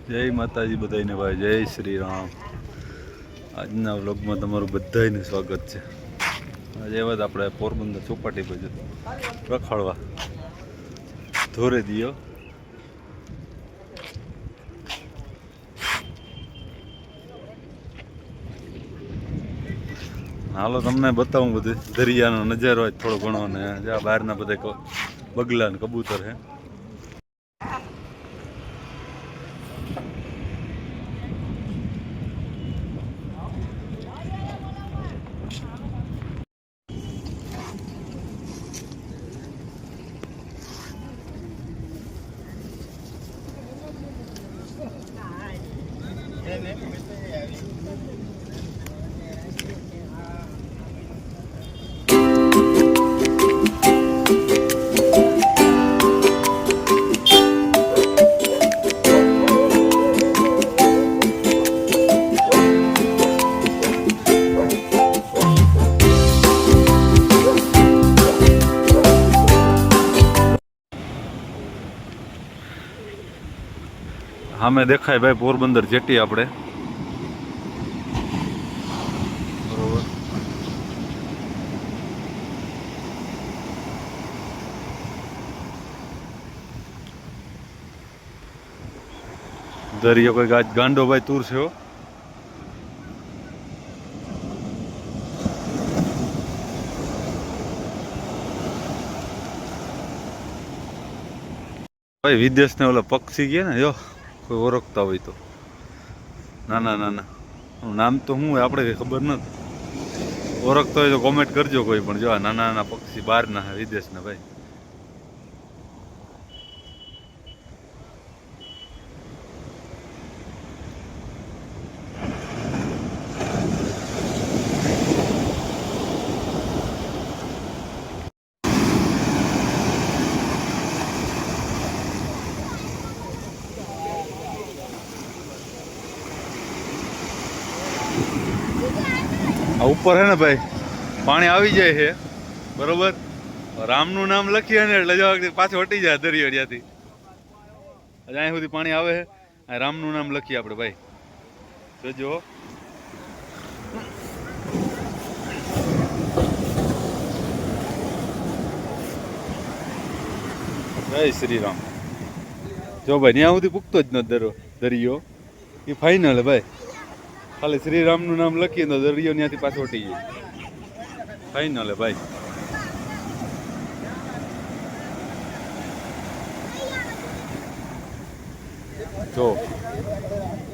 જય માતાજી બધાને ભાઈ, જય શ્રી રામ। આજના વ્લોગમાં તમારું બધાને સ્વાગત છે। આજે એવા આપણે પોરબંદર ચોપાટી બાજુ રખડવા ધોરે દિયો। હાલો તમને બતાવું બધું દરિયાનો નજારો હોય થોડો ઘણો, ને જ્યાં બહારના બધા બગલા ને કબૂતર હે। સામે દેખાય ભાઈ પોરબંદર જેટી આપણે, બરોબર। દરિયો કોઈ આજ ગાંડો ભાઈ તૂર છે હો। ભાઈ વિદેશને ઓલા પક્ષી ગયા ને, જો કોઈ ઓળખતા હોય તો નાના નાના, નામ તો શું હોય આપણે કંઈ ખબર નથી, ઓળખતા હોય તો કોમેન્ટ કરજો કોઈ પણ। જો આ નાના નાના પક્ષી બહારના વિદેશના ભાઈ। આ ઉપર હે ને ભાઈ પાણી આવી જાય છે, બરોબર। રામનું નામ લખીએ ને એટલે જો પાછો હટી જાય દરિયો ત્યાંથી, અહીંયા સુધી પાણી આવે છે। આ રામનું નામ લખીએ આપણે ભાઈ, જોજો। જય શ્રી રામ। જો ભાઈ ત્યાં સુધી પૂગતો જ નથી દરિયો, એ ફાઇનલ ભાઈ। ખાલી શ્રી રામનું નામ લખીએ તો દરિયો ત્યાંથી પાછો હટી જાય, ફાઇનલ ભાઈ। જો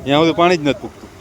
ત્યાં સુધી પાણી જ નથી પૂગતું।